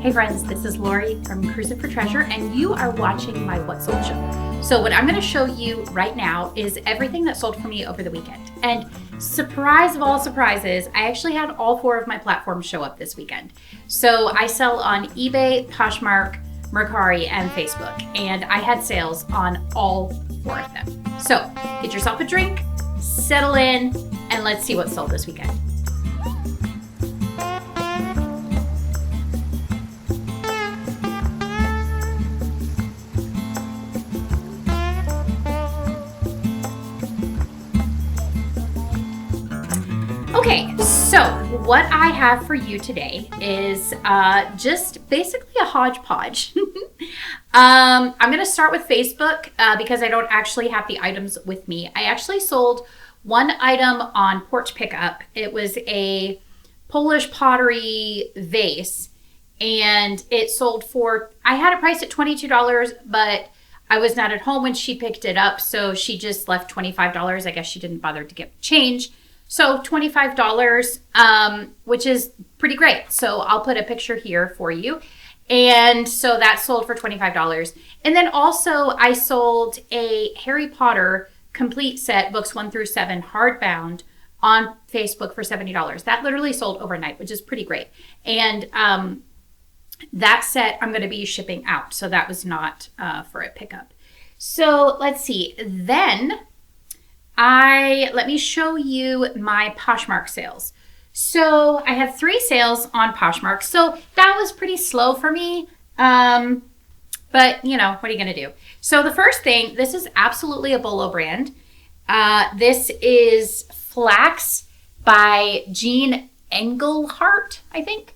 Hey friends, this is Lori from Cruising for Treasure, and you are watching my What Sold Show. So what I'm going to show you right now is everything that sold for me over the weekend. And surprise of all surprises, I actually had all 4 of my platforms show up this weekend. So I sell on eBay, Poshmark, Mercari, and Facebook, and I had sales on all 4 of them. So get yourself a drink, settle in, and let's see what sold this weekend. Okay, so what I have for you today is just basically a hodgepodge. I'm going to start with Facebook because I don't actually have the items with me. I actually sold one item on porch pickup. It was a Polish pottery vase, and it sold for, I had it priced at $22, but I was not at home when she picked it up, so she just left $25. I guess she didn't bother to get change. So $25, which is pretty great. So I'll put a picture here for you. And so that sold for $25. And then also I sold a Harry Potter complete set, books 1 through 7, hardbound on Facebook for $70. That literally sold overnight, which is pretty great. And that set I'm going to be shipping out. So that was not for a pickup. So let's see. Then let me show you my Poshmark sales. So I had 3 sales on Poshmark. So that was pretty slow for me. But you know, what are you going to do? So the first thing, this is absolutely a bolo brand. This is Flax by Jean Engelhardt, I think.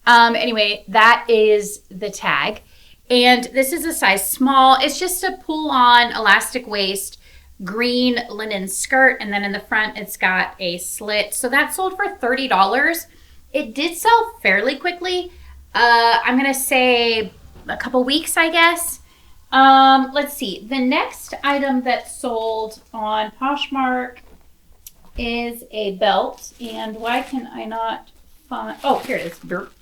Anyway, that is the tag. And this is a size small. It's just a pull-on elastic waist, green linen skirt, and then in the front it's got a slit. So that sold for $30. It did sell fairly quickly. I'm gonna say a couple weeks, I guess. Let's see. The next item that sold on Poshmark is a belt, and why can I not find? Oh, here it is.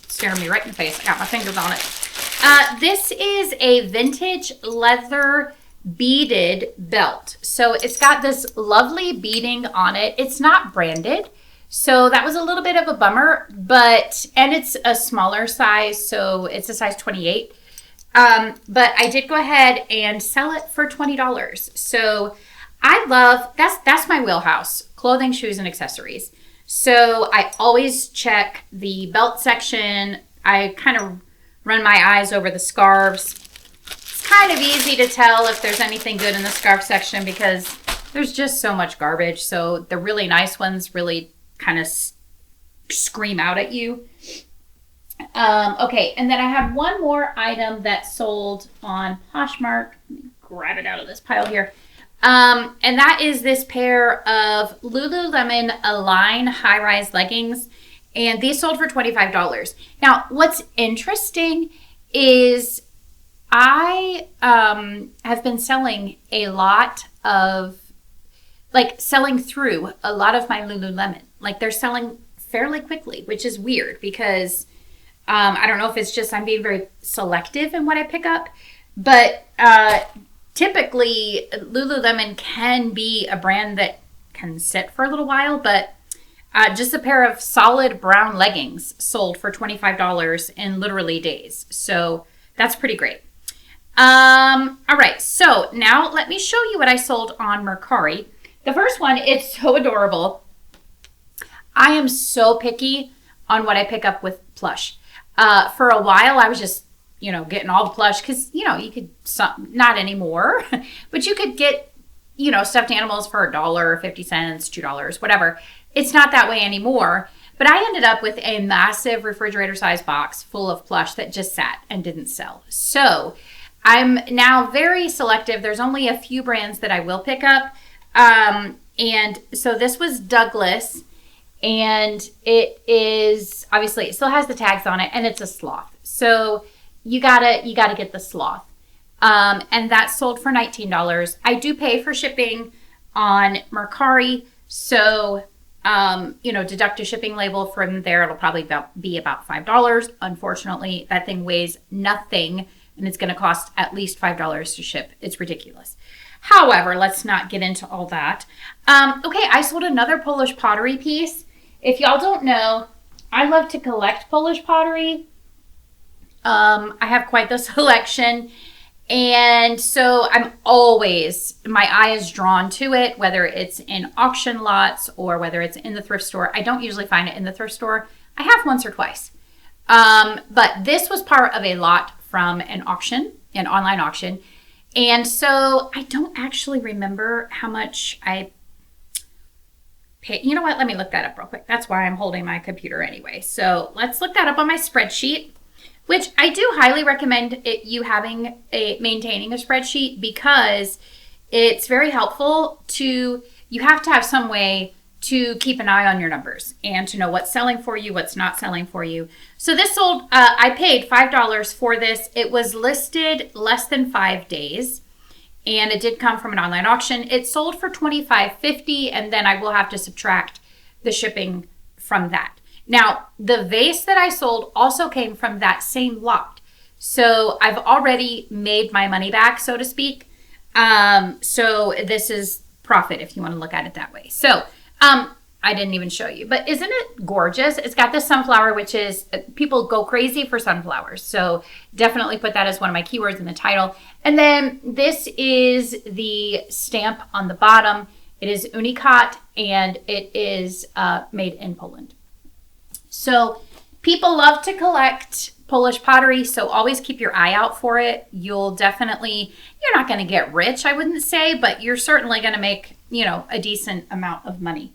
Staring me right in the face. I got my fingers on it. This is a vintage leather beaded belt. So it's got this lovely beading on it. It's not branded, so that was a little bit of a bummer, and it's a smaller size, so it's a size 28. But I did go ahead and sell it for $20. So I love, that's my wheelhouse, clothing, shoes, and accessories. So I always check the belt section. I kind of run my eyes over the scarves. Kind of easy to tell if there's anything good in the scarf section because there's just so much garbage. So the really nice ones really kind of scream out at you. Okay, and then I have one more item that sold on Poshmark. Let me grab it out of this pile here. And that is this pair of Lululemon Align high-rise leggings. And these sold for $25. Now, what's interesting is I have been selling a lot of, selling through a lot of my Lululemon. Like, they're selling fairly quickly, which is weird because I don't know if it's just I'm being very selective in what I pick up. But typically, Lululemon can be a brand that can sit for a little while. But just a pair of solid brown leggings sold for $25 in literally days. So that's pretty great. All right, so now let me show you what I sold on Mercari. The first one, it's so adorable. I am so picky on what I pick up with plush. For a while, I was just, getting all the plush because, you could, not anymore, but you could get, stuffed animals for $1, 50 cents, $2, whatever. It's not that way anymore. But I ended up with a massive refrigerator-sized box full of plush that just sat and didn't sell. So I'm now very selective. There's only a few brands that I will pick up. And so this was Douglas, and it is, obviously, it still has the tags on it, and it's a sloth. So you gotta get the sloth. And that sold for $19. I do pay for shipping on Mercari, so deduct a shipping label from there. It'll probably be about $5. Unfortunately, that thing weighs nothing, and it's going to cost at least $5 to ship. It's ridiculous. However, let's not get into all that. Okay, I sold another Polish pottery piece. If y'all don't know, I love to collect Polish pottery. I have quite the selection. And so my eye is drawn to it, whether it's in auction lots or whether it's in the thrift store. I don't usually find it in the thrift store. I have once or twice. But this was part of a lot from an online auction. And so I don't actually remember how much I paid. You know what? Let me look that up real quick. That's why I'm holding my computer anyway. So let's look that up on my spreadsheet, which I do highly recommend you maintaining a spreadsheet, because it's very helpful you have to have some way to keep an eye on your numbers and to know what's selling for you, what's not selling for you. So this sold, I paid $5 for this. It was listed less than 5 days, and it did come from an online auction. It sold for $25.50, and then I will have to subtract the shipping from that. Now, the vase that I sold also came from that same lot. So I've already made my money back, so to speak. So this is profit, if you want to look at it that way. So I didn't even show you, but isn't it gorgeous? It's got this sunflower, which is, people go crazy for sunflowers. So definitely put that as one of my keywords in the title. And then this is the stamp on the bottom. It is Unikat, and it is made in Poland. So people love to collect Polish pottery, so always keep your eye out for it. You're not going to get rich, I wouldn't say, but you're certainly going to make, a decent amount of money.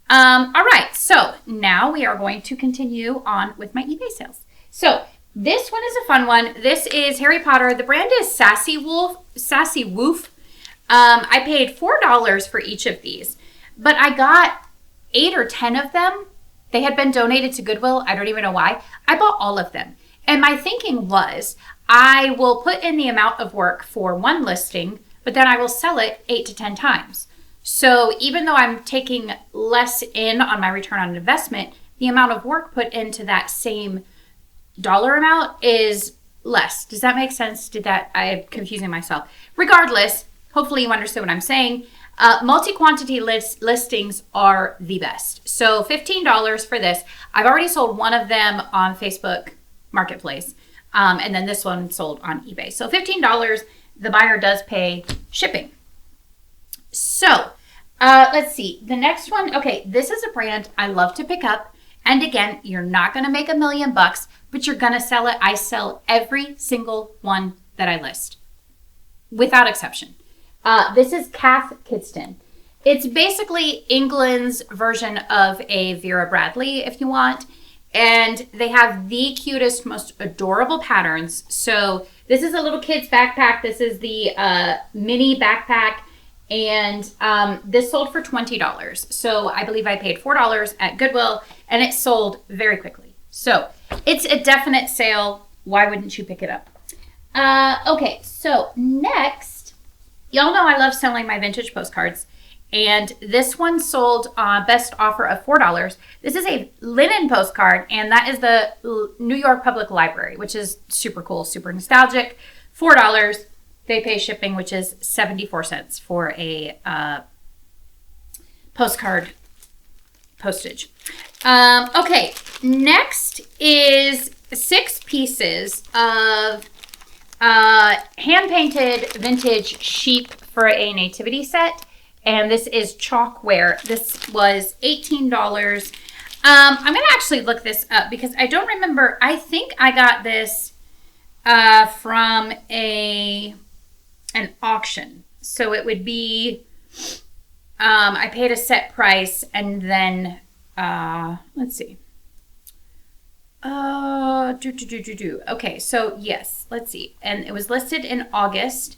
All right, so now we are going to continue on with my eBay sales. So this one is a fun one. This is Harry Potter. The brand is Sassy Woof. I paid $4 for each of these, but I got 8 or 10 of them. They had been donated to Goodwill. I don't even know why. I bought all of them. And my thinking was, I will put in the amount of work for one listing, but then I will sell it 8 to 10 times. So even though I'm taking less in on my return on investment, the amount of work put into that same dollar amount is less. Does that make sense? I'm confusing myself. Regardless, hopefully you understood what I'm saying. Multi-quantity listings are the best. So $15 for this. I've already sold one of them on Facebook Marketplace. And then this one sold on eBay. So $15, the buyer does pay shipping. So let's see. The next one. Okay, this is a brand I love to pick up. And again, you're not going to make $1 million, but you're going to sell it. I sell every single one that I list, without exception. This is Cath Kidston. It's basically England's version of a Vera Bradley, if you want. And they have the cutest, most adorable patterns. So this is a little kid's backpack. This is the mini backpack. And this sold for $20. So I believe I paid $4 at Goodwill, and it sold very quickly. So it's a definite sale. Why wouldn't you pick it up? Okay, so next, y'all know I love selling my vintage postcards. And this one sold best offer of $4. This is a linen postcard, and that is the New York Public Library, which is super cool, super nostalgic. $4. They pay shipping, which is 74 cents for a postcard postage. Okay, next is 6 pieces of hand-painted vintage sheep for a nativity set. And this is chalkware. This was $18. I'm going to actually look this up because I don't remember. I think I got this from an auction. So it would be, I paid a set price, and then, let's see. Okay, so yes, let's see. And it was listed in August.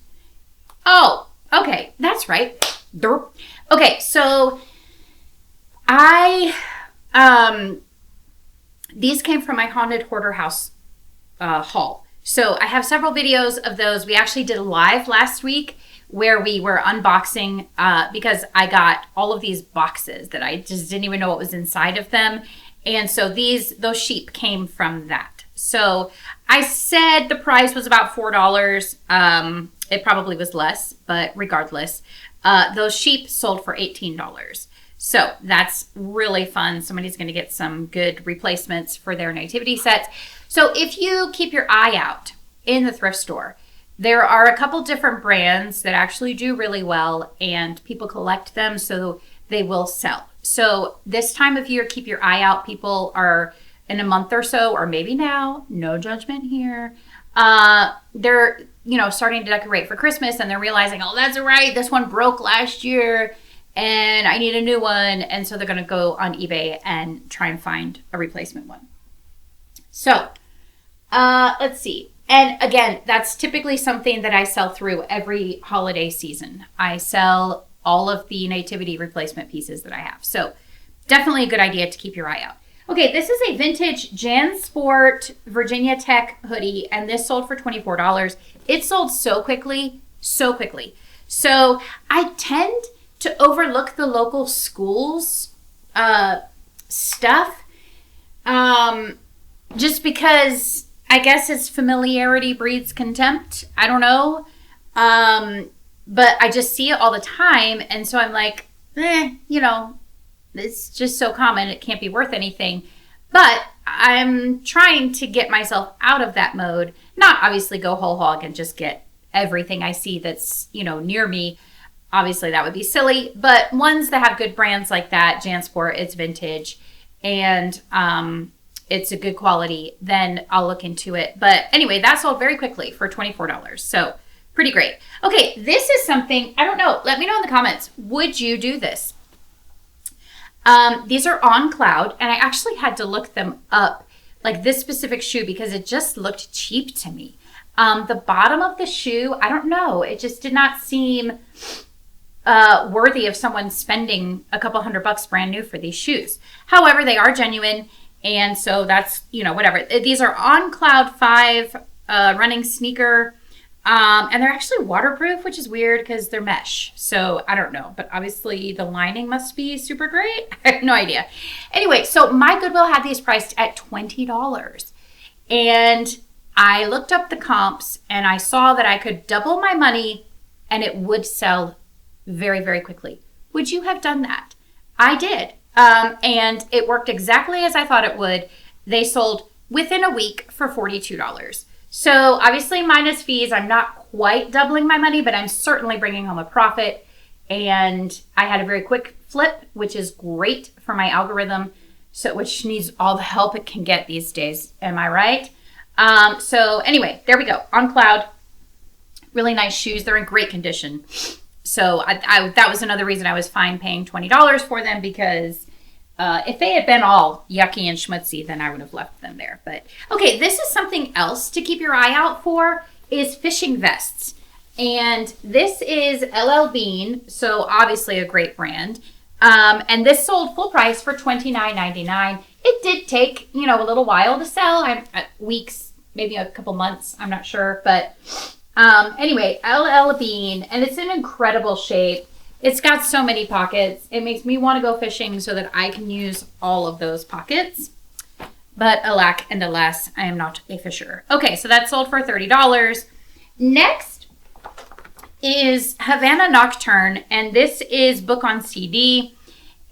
Oh, okay, that's right. Derp. Okay, so these came from my Haunted Hoarder House haul. So I have several videos of those. We actually did a live last week where we were unboxing because I got all of these boxes that I just didn't even know what was inside of them. And so those sheep came from that. So I said the price was about $4. It probably was less, but regardless, those sheep sold for $18. So that's really fun. Somebody's going to get some good replacements for their nativity sets. So if you keep your eye out in the thrift store, there are a couple different brands that actually do really well and people collect them, so they will sell. So this time of year, keep your eye out. People are in a month or so, or maybe now, no judgment here. They're, starting to decorate for Christmas and they're realizing, oh, that's right, this one broke last year and I need a new one. And so they're going to go on eBay and try and find a replacement one. So let's see. And again, that's typically something that I sell through every holiday season. I sell all of the nativity replacement pieces that I have. So definitely a good idea to keep your eye out. Okay, this is a vintage JanSport Virginia Tech hoodie, and this sold for $24. It sold so quickly, so quickly. So I tend to overlook the local schools stuff just because I guess it's familiarity breeds contempt. I don't know. But I just see it all the time. And so I'm like, it's just so common. It can't be worth anything. But I'm trying to get myself out of that mode. Not obviously go whole hog and just get everything I see that's, near me. Obviously that would be silly. But ones that have good brands like that, JanSport, it's vintage, and it's a good quality, then I'll look into it. But anyway, that sold very quickly for $24. So pretty great. Okay, this is something, I don't know. Let me know in the comments. Would you do this? These are on Cloud, and I actually had to look them up, like this specific shoe, because it just looked cheap to me. The bottom of the shoe, I don't know. It just did not seem worthy of someone spending a couple $100 brand new for these shoes. However, they are genuine, and so that's, whatever. These are on Cloud 5 running sneaker. And they're actually waterproof, which is weird because they're mesh. So I don't know, but obviously the lining must be super great. I have no idea. Anyway, so my Goodwill had these priced at $20. And I looked up the comps and I saw that I could double my money and it would sell very, very quickly. Would you have done that? I did. And it worked exactly as I thought it would. They sold within a week for $42. So obviously minus fees, I'm not quite doubling my money, but I'm certainly bringing home a profit. And I had a very quick flip, which is great for my algorithm, which needs all the help it can get these days. Am I right? So anyway, there we go. On Cloud, really nice shoes. They're in great condition. So that was another reason I was fine paying $20 for them, because if they had been all yucky and schmutzy, then I would have left them there. But okay, this is something else to keep your eye out for, is fishing vests. And this is LL Bean, so obviously a great brand. And this sold full price for $29.99. It did take, a little while to sell, weeks, maybe a couple months, I'm not sure. But anyway, LL Bean, and it's in incredible shape. It's got so many pockets. It makes me want to go fishing so that I can use all of those pockets. But alack and alas, I am not a fisher. Okay, so that sold for $30. Next is Havana Nocturne, and this is book on CD.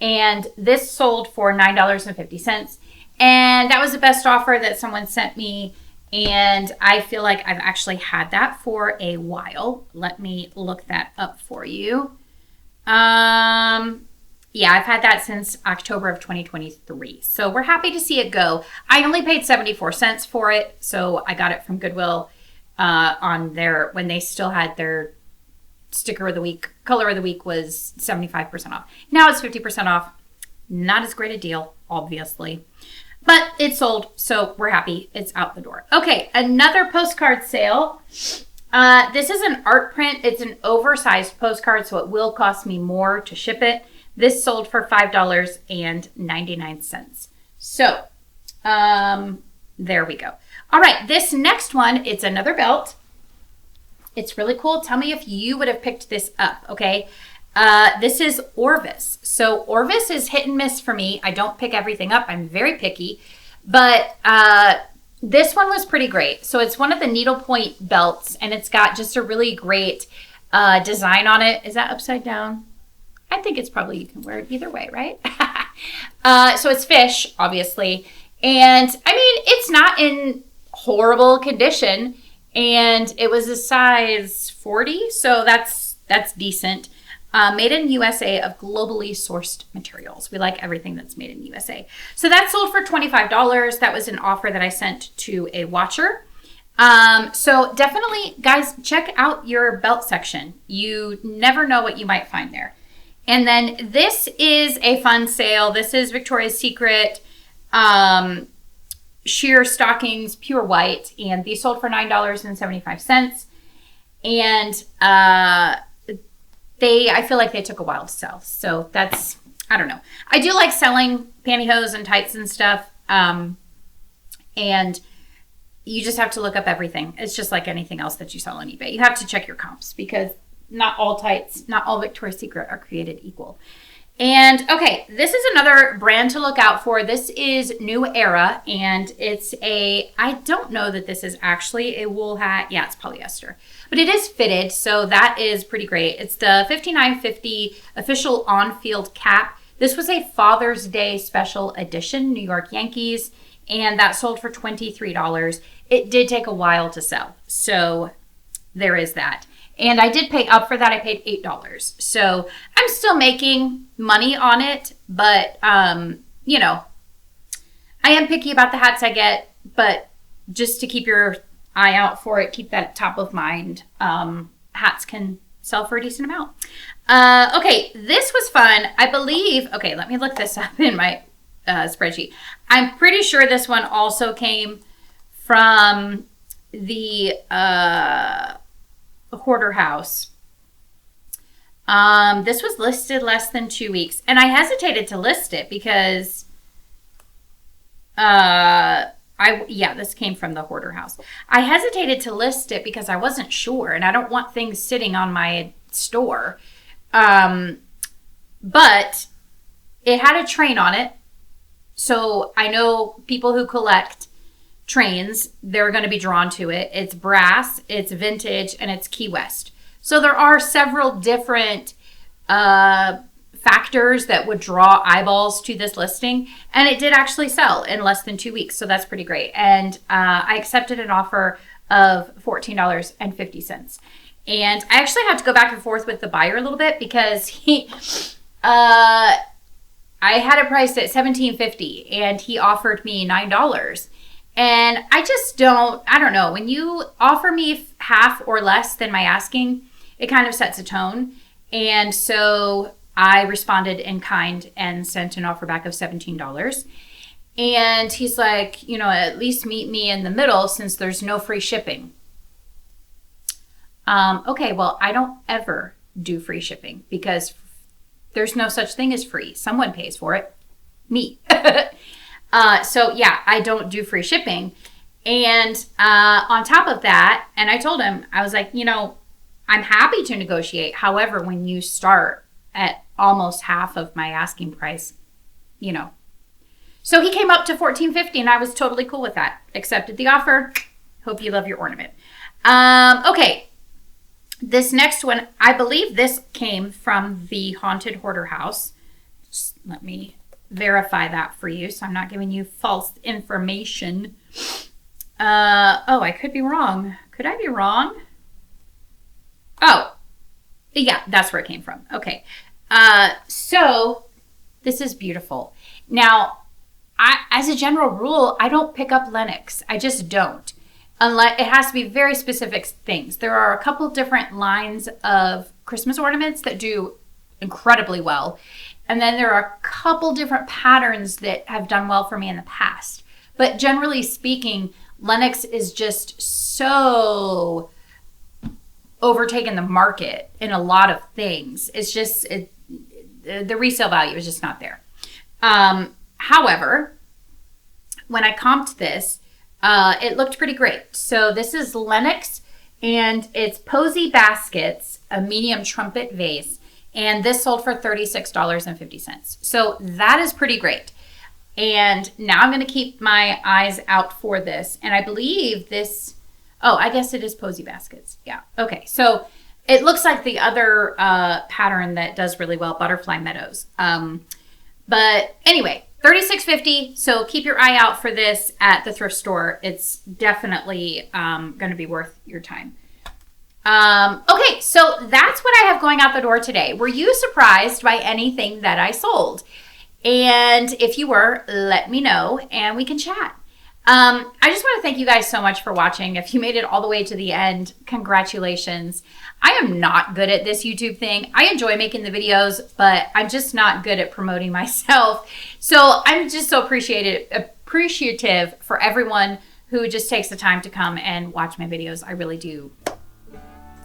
And this sold for $9.50. And that was the best offer that someone sent me. And I feel like I've actually had that for a while. Let me look that up for you. Yeah, I've had that since October of 2023. So we're happy to see it go. I only paid 74 cents for it. So I got it from Goodwill, when they still had their sticker of the week. Color of the week was 75% off. Now it's 50% off. Not as great a deal, obviously. But it sold, so we're happy. It's out the door. Okay, another postcard sale. This is an art print. It's an oversized postcard, so it will cost me more to ship it. This sold for $5.99. So, there we go. All right, this next one, it's another belt. It's really cool. Tell me if you would have picked this up, okay? This is Orvis. So Orvis is hit and miss for me. I don't pick everything up. I'm very picky. But this one was pretty great. So it's one of the needlepoint belts, and it's got just a really great design on it. Is that upside down? I think it's probably, you can wear it either way, right? So it's fish, obviously. And I mean, it's not in horrible condition. And it was a size 40, so that's decent. Made in USA of globally sourced materials. We like everything that's made in USA. So that sold for $25. That was an offer that I sent to a watcher. So definitely, guys, check out your belt section. You never know what you might find there. And then this is a fun sale. This is Victoria's Secret sheer stockings, pure white. And these sold for $9.75. And I feel like they took a while to sell. So that's, I don't know. I do like selling pantyhose and tights and stuff. And you just have to look up everything. It's just like anything else that you sell on eBay. You have to check your comps because not all tights, not all Victoria's Secret are created equal. And okay, this is another brand to look out for. This is New Era, and it's I don't know that this is actually a wool hat. Yeah, it's polyester, but it is fitted, so that is pretty great. It's the 5950 official on-field cap. This was a Father's Day special edition, New York Yankees, and that sold for $23. It did take a while to sell, so there is that. And I did pay up for that. I paid $8. So I'm still making money on it. But, you know, I am picky about the hats I get. But just to keep your eye out for it, keep that top of mind. Hats can sell for a decent amount. Okay, this was fun. I believe, okay, let me look this up in my spreadsheet. I'm pretty sure this one also came from the Hoarder House. This was listed less than 2 weeks, and I hesitated to list it because this came from the Hoarder House. I hesitated to list it because I wasn't sure, and I don't want things sitting on my store. But it had a train on it, so I know people who collect trains, they're going to be drawn to it. It's brass, it's vintage, and it's Key West. So there are several different factors that would draw eyeballs to this listing, and it did actually sell in less than 2 weeks, so that's pretty great. And I accepted an offer of $14.50. And I actually had to go back and forth with the buyer a little bit because I had it priced at $17.50 and he offered me $9. And I don't know, when you offer me half or less than my asking, it kind of sets a tone. And so I responded in kind and sent an offer back of $17. And he's like, you know, at least meet me in the middle since there's no free shipping. Okay, well, I don't ever do free shipping because there's no such thing as free. Someone pays for it. Me. So yeah, I don't do free shipping. And on top of that, and I told him, I was like, you know, I'm happy to negotiate. However, when you start at almost half of my asking price, you know. So he came up to $14.50 and I was totally cool with that. Accepted the offer. Hope you love your ornament. Okay. This next one, I believe this came from the Haunted Hoarder House. Just let me verify that for you so I'm not giving you false information. I could be wrong. Could I be wrong? Oh, yeah, that's where it came from. Okay. So this is beautiful. Now, as a general rule, I don't pick up Lenox. I just don't. Unless it has to be very specific things. There are a couple different lines of Christmas ornaments that do incredibly well. And then there are a couple different patterns that have done well for me in the past. But generally speaking, Lenox is just so overtaken the market in a lot of things. It's just, the resale value is just not there. However, when I comped this, it looked pretty great. So this is Lenox And it's Posy Baskets, a medium trumpet vase. And this sold for $36.50. So that is pretty great. And now I'm going to keep my eyes out for this. And I believe this, oh, I guess it is Posy Baskets. Yeah. Okay. So it looks like the other pattern that does really well, Butterfly Meadows. But anyway, $36.50. So keep your eye out for this at the thrift store. It's definitely going to be worth your time. Okay, so that's what I have going out the door today. Were you surprised by anything that I sold? And if you were, let me know and we can chat. I just want to thank you guys so much for watching. If you made it all the way to the end, congratulations. I am not good at this YouTube thing. I enjoy making the videos, but I'm just not good at promoting myself. So I'm just so appreciative for everyone who just takes the time to come and watch my videos. I really do.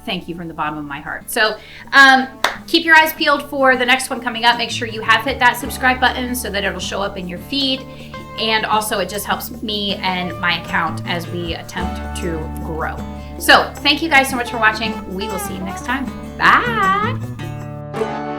Thank you from the bottom of my heart. So keep your eyes peeled for the next one coming up. Make sure you have hit that subscribe button so that it'll show up in your feed. And also it just helps me and my account as we attempt to grow. So thank you guys so much for watching. We will see you next time. Bye.